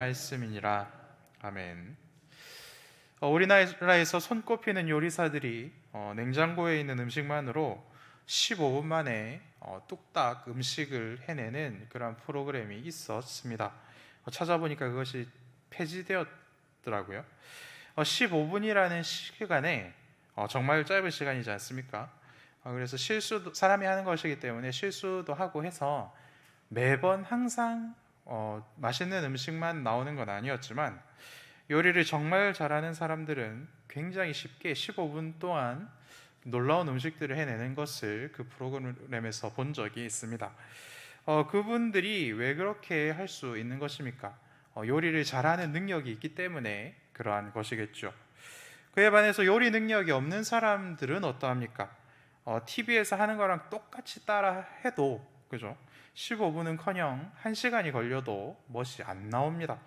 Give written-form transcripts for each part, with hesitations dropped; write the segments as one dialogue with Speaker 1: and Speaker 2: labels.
Speaker 1: 말씀이니라. 아멘. 우리나라에서 손꼽히는 요리사들이 냉장고에 있는 음식만으로 15분 만에 뚝딱 음식을 해내는 그런 프로그램이 있었습니다. 찾아보니까 그것이 폐지되었더라고요. 15분이라는 시간에 정말 짧은 시간이지 않습니까? 그래서 실수도 사람이 하는 것이기 때문에 실수도 하고 해서 매번 항상 맛있는 음식만 나오는 건 아니었지만, 요리를 정말 잘하는 사람들은 굉장히 쉽게 15분 동안 놀라운 음식들을 해내는 것을 그 프로그램에서 본 적이 있습니다. 그분들이 왜 그렇게 할 수 있는 것입니까? 요리를 잘하는 능력이 있기 때문에 그러한 것이겠죠. 그에 반해서 요리 능력이 없는 사람들은 어떠합니까? TV에서 하는 거랑 똑같이 따라 해도, 그죠? 15분은커녕 1시간이 걸려도 멋이 안 나옵니다.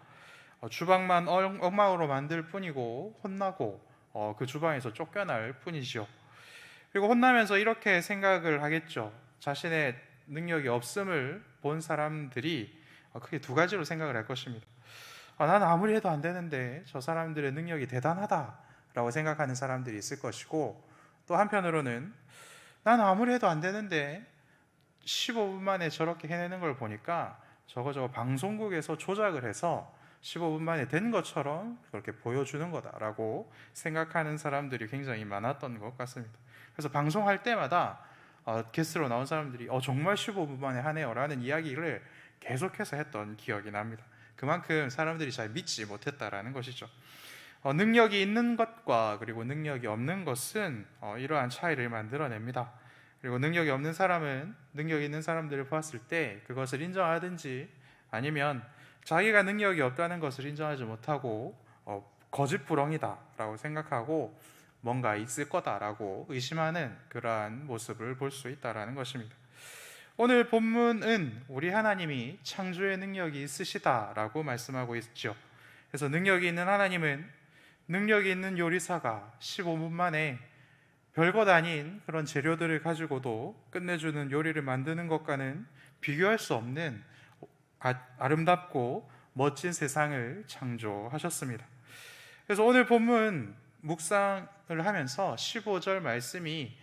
Speaker 1: 주방만 엉망으로 만들 뿐이고 혼나고 그 주방에서 쫓겨날 뿐이지요. 그리고 혼나면서 이렇게 생각을 하겠죠. 자신의 능력이 없음을 본 사람들이 크게 두 가지로 생각을 할 것입니다. 나는 아무리 해도 안 되는데 저 사람들의 능력이 대단하다라고 생각하는 사람들이 있을 것이고, 또 한편으로는 나는 아무리 해도 안 되는데 15분 만에 저렇게 해내는 걸 보니까 저거 방송국에서 조작을 해서 15분 만에 된 것처럼 그렇게 보여주는 거다라고 생각하는 사람들이 굉장히 많았던 것 같습니다. 그래서 방송할 때마다 게스트로 나온 사람들이 정말 15분 만에 하네요 라는 이야기를 계속해서 했던 기억이 납니다. 그만큼 사람들이 잘 믿지 못했다라는 것이죠. 능력이 있는 것과 그리고 능력이 없는 것은 이러한 차이를 만들어냅니다. 그리고 능력이 없는 사람은 능력이 있는 사람들을 보았을 때 그것을 인정하든지, 아니면 자기가 능력이 없다는 것을 인정하지 못하고 거짓부렁이다 라고 생각하고 뭔가 있을 거다라고 의심하는 그러한 모습을 볼 수 있다는 것입니다. 오늘 본문은 우리 하나님이 창조의 능력이 있으시다라고 말씀하고 있죠. 그래서 능력이 있는 하나님은 능력이 있는 요리사가 15분 만에 별것 아닌 그런 재료들을 가지고도 끝내주는 요리를 만드는 것과는 비교할 수 없는 아름답고 멋진 세상을 창조하셨습니다. 그래서 오늘 본문 묵상을 하면서 15절 말씀이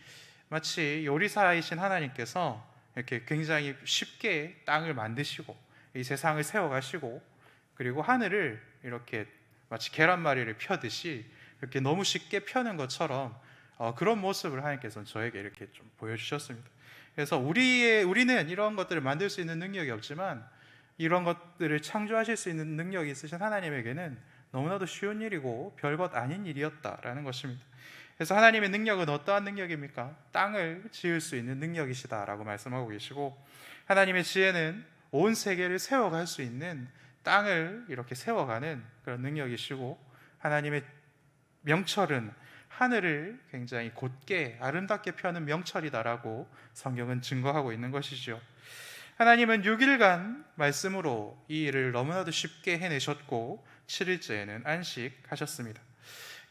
Speaker 1: 마치 요리사이신 하나님께서 이렇게 굉장히 쉽게 땅을 만드시고 이 세상을 세워가시고, 그리고 하늘을 이렇게 마치 계란말이를 펴듯이 이렇게 너무 쉽게 펴는 것처럼 그런 모습을 하나님께서는 저에게 이렇게 좀 보여주셨습니다. 그래서 우리는 이런 것들을 만들 수 있는 능력이 없지만, 이런 것들을 창조하실 수 있는 능력이 있으신 하나님에게는 너무나도 쉬운 일이고 별것 아닌 일이었다라는 것입니다. 그래서 하나님의 능력은 어떠한 능력입니까? 땅을 지을 수 있는 능력이시다라고 말씀하고 계시고, 하나님의 지혜는 온 세계를 세워갈 수 있는 땅을 이렇게 세워가는 그런 능력이시고, 하나님의 명철은 하늘을 굉장히 곧게 아름답게 펴는 명철이다라고 성경은 증거하고 있는 것이죠. 하나님은 6일간 말씀으로 이 일을 너무나도 쉽게 해내셨고 7일째에는 안식하셨습니다.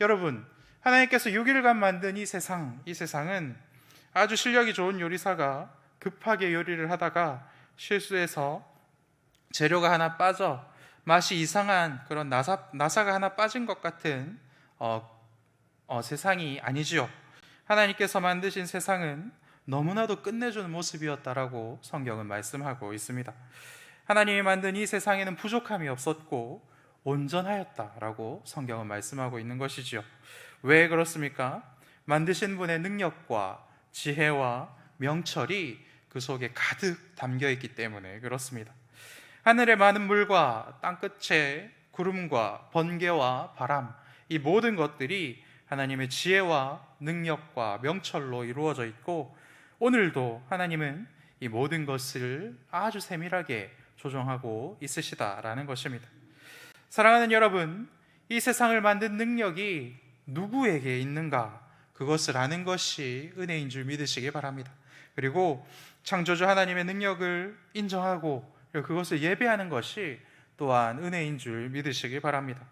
Speaker 1: 여러분, 하나님께서 6일간 만든 이 세상은 아주 실력이 좋은 요리사가 급하게 요리를 하다가 실수해서 재료가 하나 빠져 맛이 이상한 그런 나사가 하나 빠진 것 같은 세상이 아니지요. 하나님께서 만드신 세상은 너무나도 끝내주는 모습이었다라고 성경은 말씀하고 있습니다. 하나님이 만든 이 세상에는 부족함이 없었고 온전하였다라고 성경은 말씀하고 있는 것이지요. 왜 그렇습니까? 만드신 분의 능력과 지혜와 명철이 그 속에 가득 담겨 있기 때문에 그렇습니다. 하늘의 많은 물과 땅끝의 구름과 번개와 바람, 이 모든 것들이 하나님의 지혜와 능력과 명철로 이루어져 있고, 오늘도 하나님은 이 모든 것을 아주 세밀하게 조정하고 있으시다라는 것입니다. 사랑하는 여러분, 이 세상을 만든 능력이 누구에게 있는가, 그것을 아는 것이 은혜인 줄 믿으시기 바랍니다. 그리고 창조주 하나님의 능력을 인정하고 그것을 예배하는 것이 또한 은혜인 줄 믿으시기 바랍니다.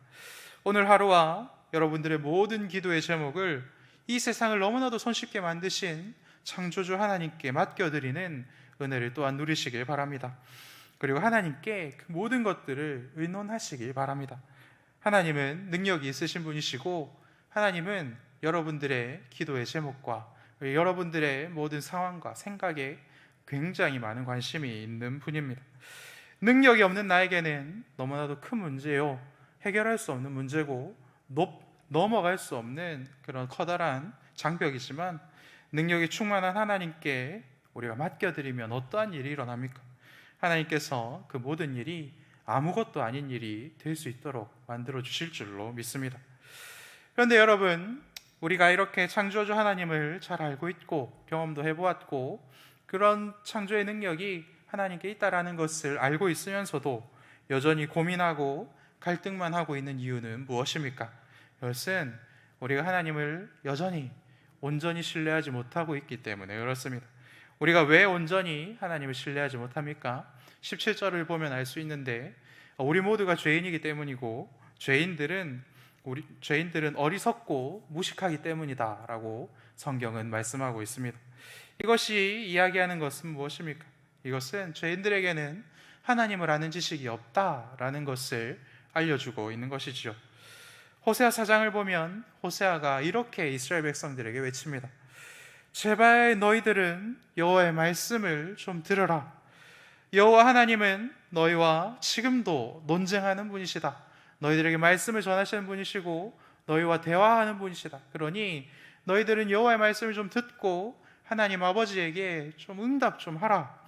Speaker 1: 오늘 하루와 여러분들의 모든 기도의 제목을 이 세상을 너무나도 손쉽게 만드신 창조주 하나님께 맡겨드리는 은혜를 또한 누리시길 바랍니다. 그리고 하나님께 그 모든 것들을 의논하시길 바랍니다. 하나님은 능력이 있으신 분이시고 하나님은 여러분들의 기도의 제목과 여러분들의 모든 상황과 생각에 굉장히 많은 관심이 있는 분입니다. 능력이 없는 나에게는 너무나도 큰 문제요, 해결할 수 없는 문제고 넘어갈 수 없는 그런 커다란 장벽이지만, 능력이 충만한 하나님께 우리가 맡겨드리면 어떠한 일이 일어납니까? 하나님께서 그 모든 일이 아무것도 아닌 일이 될 수 있도록 만들어 주실 줄로 믿습니다. 그런데 여러분, 우리가 이렇게 창조주 하나님을 잘 알고 있고 경험도 해보았고 그런 창조의 능력이 하나님께 있다라는 것을 알고 있으면서도 여전히 고민하고 갈등만 하고 있는 이유는 무엇입니까? 그것은 우리가 하나님을 여전히 온전히 신뢰하지 못하고 있기 때문에 그렇습니다. 우리가 왜 온전히 하나님을 신뢰하지 못합니까? 17절을 보면 알 수 있는데, 우리 모두가 죄인이기 때문이고 죄인들은 어리석고 무식하기 때문이다 라고 성경은 말씀하고 있습니다. 이것이 이야기하는 것은 무엇입니까? 이것은 죄인들에게는 하나님을 아는 지식이 없다라는 것을 알려주고 있는 것이지요. 호세아 4장을 보면 호세아가 이렇게 이스라엘 백성들에게 외칩니다. 제발 너희들은 여호와의 말씀을 좀 들으라. 여호와 하나님은 너희와 지금도 논쟁하는 분이시다. 너희들에게 말씀을 전하시는 분이시고 너희와 대화하는 분이시다. 그러니 너희들은 여호와의 말씀을 좀 듣고 하나님 아버지에게 좀 응답 좀 하라.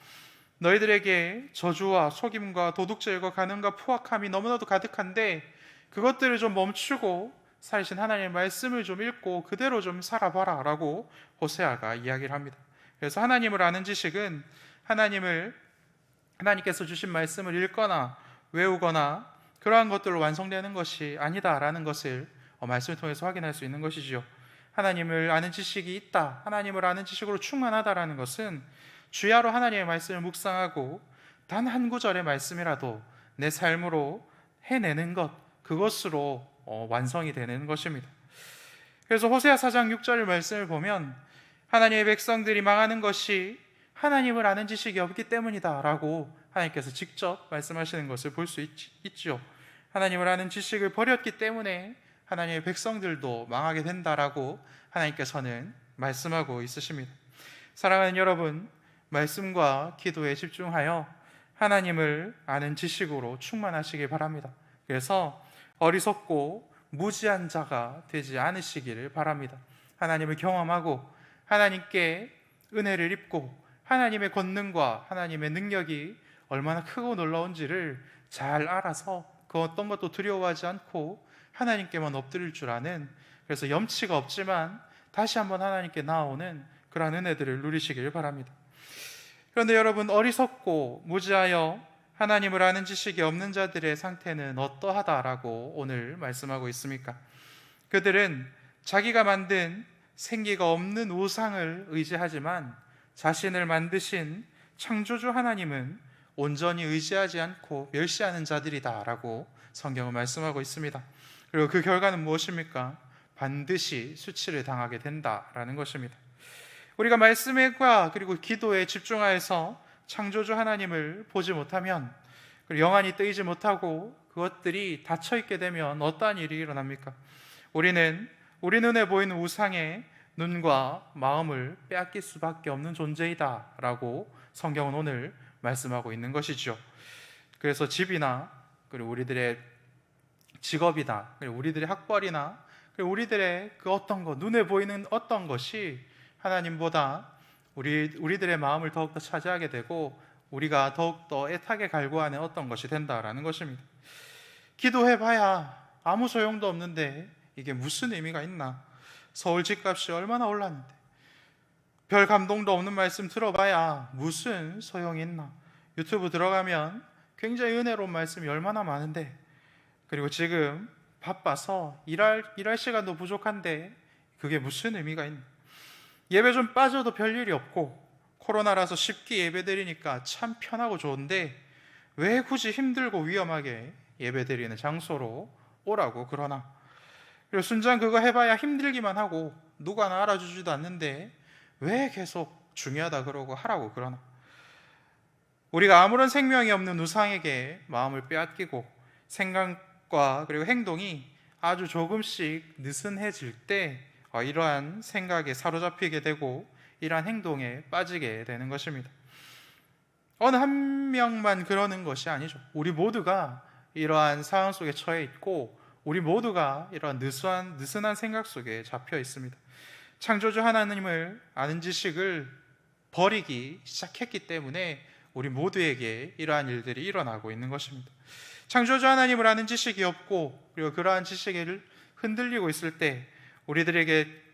Speaker 1: 너희들에게 저주와 속임과 도둑질과 간음과 포악함이 너무나도 가득한데 그것들을 좀 멈추고 살신 하나님의 말씀을 좀 읽고 그대로 좀 살아봐라 라고 호세아가 이야기를 합니다. 그래서 하나님을 아는 지식은 하나님께서 주신 말씀을 읽거나 외우거나 그러한 것들로 완성되는 것이 아니다라는 것을 말씀을 통해서 확인할 수 있는 것이지요. 하나님을 아는 지식이 있다, 하나님을 아는 지식으로 충만하다라는 것은 주야로 하나님의 말씀을 묵상하고 단 한 구절의 말씀이라도 내 삶으로 해내는 것, 그것으로 완성이 되는 것입니다. 그래서 호세아 4장 6절 말씀을 보면 하나님의 백성들이 망하는 것이 하나님을 아는 지식이 없기 때문이다 라고 하나님께서 직접 말씀하시는 것을 볼 수 있죠. 하나님을 아는 지식을 버렸기 때문에 하나님의 백성들도 망하게 된다라고 하나님께서는 말씀하고 있으십니다. 사랑하는 여러분, 말씀과 기도에 집중하여 하나님을 아는 지식으로 충만하시길 바랍니다. 그래서 어리석고 무지한 자가 되지 않으시기를 바랍니다. 하나님을 경험하고 하나님께 은혜를 입고 하나님의 권능과 하나님의 능력이 얼마나 크고 놀라운지를 잘 알아서 그 어떤 것도 두려워하지 않고 하나님께만 엎드릴 줄 아는, 그래서 염치가 없지만 다시 한번 하나님께 나아오는 그러한 은혜들을 누리시길 바랍니다. 그런데 여러분, 어리석고 무지하여 하나님을 아는 지식이 없는 자들의 상태는 어떠하다라고 오늘 말씀하고 있습니까? 그들은 자기가 만든 생기가 없는 우상을 의지하지만 자신을 만드신 창조주 하나님은 온전히 의지하지 않고 멸시하는 자들이다라고 성경은 말씀하고 있습니다. 그리고 그 결과는 무엇입니까? 반드시 수치를 당하게 된다라는 것입니다. 우리가 말씀과 그리고 기도에 집중하여서 창조주 하나님을 보지 못하면, 그리고 영안이 뜨이지 못하고 그것들이 닫혀있게 되면 어떠한 일이 일어납니까? 우리는 우리 눈에 보이는 우상에 눈과 마음을 빼앗길 수밖에 없는 존재이다 라고 성경은 오늘 말씀하고 있는 것이죠. 그래서 집이나 그리고 우리들의 직업이나 그리고 우리들의 학벌이나 그리고 우리들의 그 어떤 것, 눈에 보이는 어떤 것이 하나님보다 우리들의 마음을 더욱더 차지하게 되고 우리가 더욱더 애타게 갈구하는 어떤 것이 된다라는 것입니다. 기도해봐야 아무 소용도 없는데 이게 무슨 의미가 있나? 서울 집값이 얼마나 올랐는데 별 감동도 없는 말씀 들어봐야 무슨 소용이 있나? 유튜브 들어가면 굉장히 은혜로운 말씀이 얼마나 많은데, 그리고 지금 바빠서 일할 시간도 부족한데 그게 무슨 의미가 있나? 예배 좀 빠져도 별일이 없고 코로나라서 쉽게 예배 드리니까 참 편하고 좋은데 왜 굳이 힘들고 위험하게 예배 드리는 장소로 오라고 그러나? 그리고 순전 그거 해봐야 힘들기만 하고 누가 하나 알아주지도 않는데 왜 계속 중요하다 그러고 하라고 그러나? 우리가 아무런 생명이 없는 우상에게 마음을 빼앗기고 생각과 그리고 행동이 아주 조금씩 느슨해질 때 이러한 생각에 사로잡히게 되고 이러한 행동에 빠지게 되는 것입니다. 어느 한 명만 그러는 것이 아니죠. 우리 모두가 이러한 상황 속에 처해 있고 우리 모두가 이러한 느슨한 생각 속에 잡혀 있습니다. 창조주 하나님을 아는 지식을 버리기 시작했기 때문에 우리 모두에게 이러한 일들이 일어나고 있는 것입니다. 창조주 하나님을 아는 지식이 없고 그리고 그러한 지식을 흔들리고 있을 때 우리들에게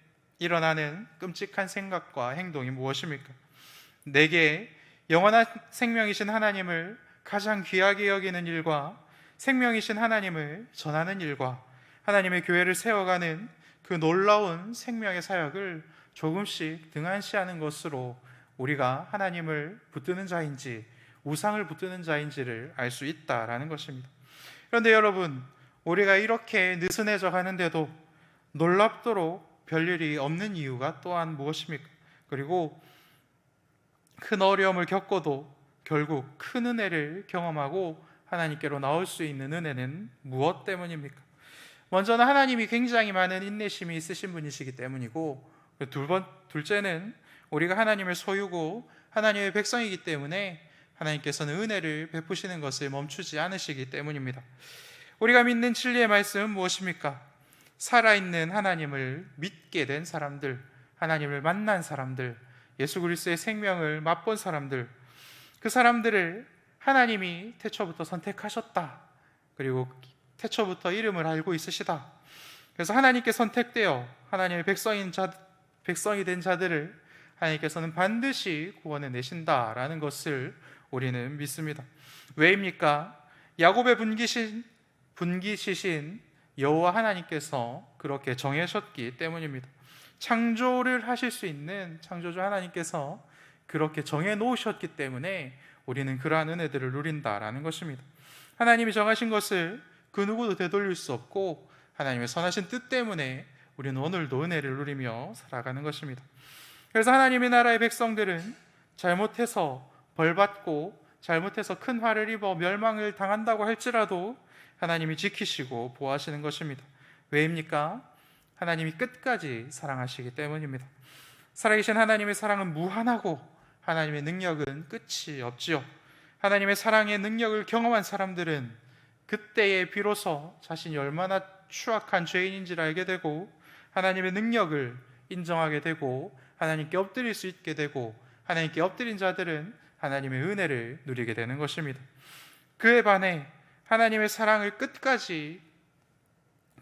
Speaker 1: 일어나는 끔찍한 생각과 행동이 무엇입니까? 내게 영원한 생명이신 하나님을 가장 귀하게 여기는 일과 생명이신 하나님을 전하는 일과 하나님의 교회를 세워가는 그 놀라운 생명의 사역을 조금씩 등한시하는 것으로 우리가 하나님을 붙드는 자인지 우상을 붙드는 자인지를 알 수 있다라는 것입니다. 그런데 여러분, 우리가 이렇게 느슨해져 가는데도 놀랍도록 별일이 없는 이유가 또한 무엇입니까? 그리고 큰 어려움을 겪어도 결국 큰 은혜를 경험하고 하나님께로 나올 수 있는 은혜는 무엇 때문입니까? 먼저는 하나님이 굉장히 많은 인내심이 있으신 분이시기 때문이고, 둘째는 우리가 하나님의 소유고 하나님의 백성이기 때문에 하나님께서는 은혜를 베푸시는 것을 멈추지 않으시기 때문입니다. 우리가 믿는 진리의 말씀은 무엇입니까? 살아있는 하나님을 믿게 된 사람들, 하나님을 만난 사람들, 예수 그리스도의 생명을 맛본 사람들, 그 사람들을 하나님이 태초부터 선택하셨다. 그리고 태초부터 이름을 알고 있으시다. 그래서 하나님께 선택되어 하나님의 백성이 된 자들을 하나님께서는 반드시 구원해 내신다라는 것을 우리는 믿습니다. 왜입니까? 야곱의 분기시신 여호와 하나님께서 그렇게 정하셨기 때문입니다. 창조를 하실 수 있는 창조주 하나님께서 그렇게 정해 놓으셨기 때문에 우리는 그러한 은혜들을 누린다라는 것입니다. 하나님이 정하신 것을 그 누구도 되돌릴 수 없고 하나님의 선하신 뜻 때문에 우리는 오늘도 은혜를 누리며 살아가는 것입니다. 그래서 하나님의 나라의 백성들은 잘못해서 벌받고 잘못해서 큰 화를 입어 멸망을 당한다고 할지라도 하나님이 지키시고 보호하시는 것입니다. 왜입니까? 하나님이 끝까지 사랑하시기 때문입니다. 살아계신 하나님의 사랑은 무한하고 하나님의 능력은 끝이 없지요. 하나님의 사랑의 능력을 경험한 사람들은 그때에 비로소 자신이 얼마나 추악한 죄인인지를 알게 되고 하나님의 능력을 인정하게 되고 하나님께 엎드릴 수 있게 되고 하나님께 엎드린 자들은 하나님의 은혜를 누리게 되는 것입니다. 그에 반해 하나님의 사랑을 끝까지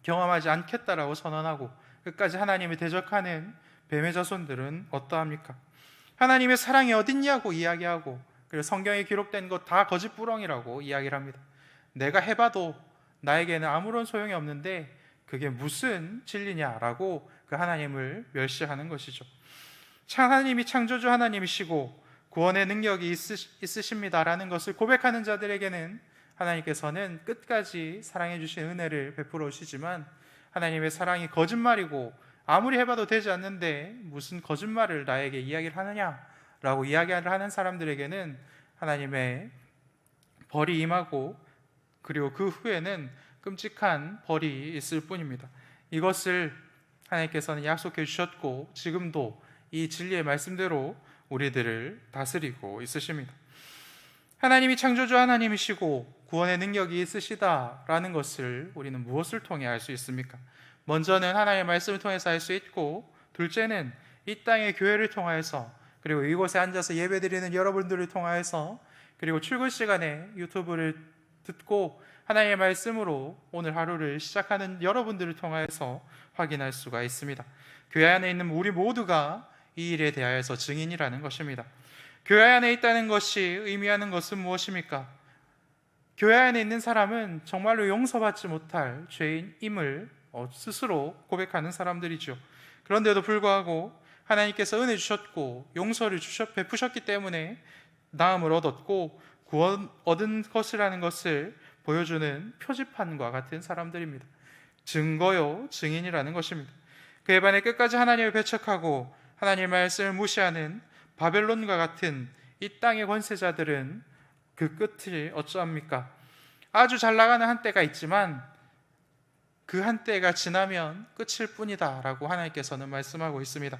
Speaker 1: 경험하지 않겠다라고 선언하고 끝까지 하나님을 대적하는 뱀의 자손들은 어떠합니까? 하나님의 사랑이 어딨냐고 이야기하고 그리고 성경에 기록된 것 다 거짓부렁이라고 이야기를 합니다. 내가 해봐도 나에게는 아무런 소용이 없는데 그게 무슨 진리냐라고 그 하나님을 멸시하는 것이죠. 하나님이 창조주 하나님이시고 구원의 능력이 있으십니다라는 것을 고백하는 자들에게는 하나님께서는 끝까지 사랑해 주신 은혜를 베풀어 오시지만 하나님의 사랑이 거짓말이고 아무리 해봐도 되지 않는데 무슨 거짓말을 나에게 이야기를 하느냐라고 이야기를 하는 사람들에게는 하나님의 벌이 임하고 그리고 그 후에는 끔찍한 벌이 있을 뿐입니다. 이것을 하나님께서는 약속해 주셨고 지금도 이 진리의 말씀대로 우리들을 다스리고 있으십니다. 하나님이 창조주 하나님이시고 구원의 능력이 있으시다라는 것을 우리는 무엇을 통해 알 수 있습니까? 먼저는 하나님의 말씀을 통해서 알 수 있고, 둘째는 이 땅의 교회를 통하여서, 그리고 이곳에 앉아서 예배드리는 여러분들을 통하여서, 그리고 출근 시간에 유튜브를 듣고 하나님의 말씀으로 오늘 하루를 시작하는 여러분들을 통하여서 확인할 수가 있습니다. 교회 안에 있는 우리 모두가 이 일에 대하여서 증인이라는 것입니다. 교회 안에 있다는 것이 의미하는 것은 무엇입니까? 교회 안에 있는 사람은 정말로 용서받지 못할 죄인임을 스스로 고백하는 사람들이죠. 그런데도 불구하고 하나님께서 은혜 주셨고 용서를 베푸셨기 때문에 나음을 얻었고 구원 얻은 것이라는 것을 보여주는 표지판과 같은 사람들입니다. 증거요, 증인이라는 것입니다. 그에 반해 끝까지 하나님을 배척하고 하나님의 말씀을 무시하는 바벨론과 같은 이 땅의 권세자들은 그 끝이 어쩌합니까? 아주 잘 나가는 한때가 있지만 그 한때가 지나면 끝일 뿐이다 라고 하나님께서는 말씀하고 있습니다.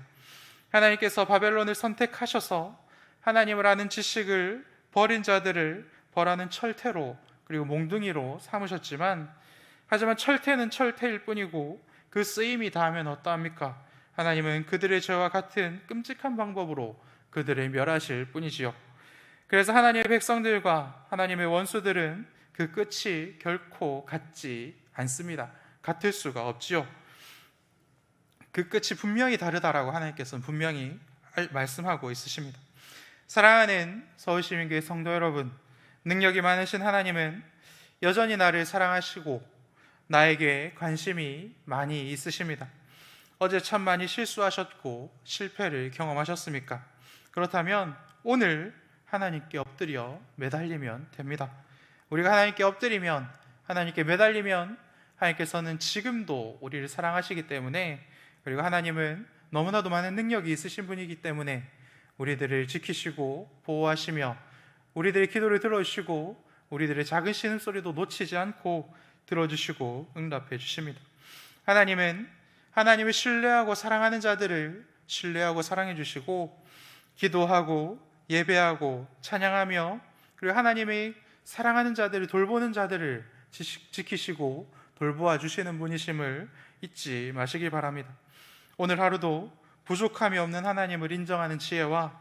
Speaker 1: 하나님께서 바벨론을 선택하셔서 하나님을 아는 지식을 버린 자들을 벌하는 철퇴로, 그리고 몽둥이로 삼으셨지만, 하지만 철퇴는 철퇴일 뿐이고 그 쓰임이 닿으면 어떠합니까? 하나님은 그들의 죄와 같은 끔찍한 방법으로 그들을 멸하실 뿐이지요. 그래서 하나님의 백성들과 하나님의 원수들은 그 끝이 결코 같지 않습니다. 같을 수가 없지요. 그 끝이 분명히 다르다라고 하나님께서는 분명히 말씀하고 있으십니다. 사랑하는 서울시민교회 성도 여러분, 능력이 많으신 하나님은 여전히 나를 사랑하시고 나에게 관심이 많이 있으십니다. 어제 참 많이 실수하셨고 실패를 경험하셨습니까? 그렇다면 오늘 하나님께 엎드려 매달리면 됩니다. 우리가 하나님께 엎드리면, 하나님께 매달리면 하나님께서는 지금도 우리를 사랑하시기 때문에, 그리고 하나님은 너무나도 많은 능력이 있으신 분이기 때문에 우리들을 지키시고 보호하시며 우리들의 기도를 들어주시고 우리들의 작은 신음소리도 놓치지 않고 들어주시고 응답해 주십니다. 하나님은 하나님을 신뢰하고 사랑하는 자들을 신뢰하고 사랑해 주시고, 기도하고 예배하고 찬양하며, 그리고 하나님의 사랑하는 자들을 돌보는 자들을 지키시고 돌보아 주시는 분이심을 잊지 마시길 바랍니다. 오늘 하루도 부족함이 없는 하나님을 인정하는 지혜와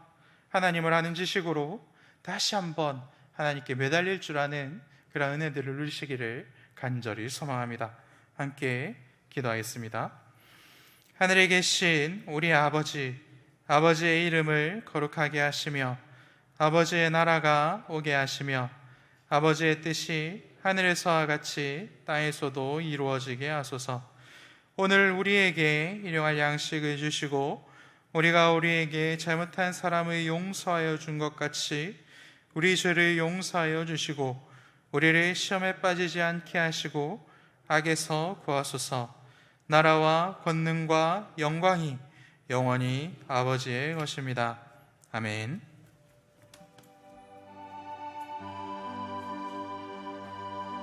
Speaker 1: 하나님을 아는 지식으로 다시 한번 하나님께 매달릴 줄 아는 그런 은혜들을 누리시기를 간절히 소망합니다. 함께 기도하겠습니다. 하늘에 계신 우리 아버지, 아버지의 이름을 거룩하게 하시며 아버지의 나라가 오게 하시며 아버지의 뜻이 하늘에서와 같이 땅에서도 이루어지게 하소서. 오늘 우리에게 일용할 양식을 주시고 우리가 우리에게 잘못한 사람을 용서하여 준 것 같이 우리 죄를 용서하여 주시고 우리를 시험에 빠지지 않게 하시고 악에서 구하소서. 나라와 권능과 영광이 영원히 아버지의 것입니다. 아멘.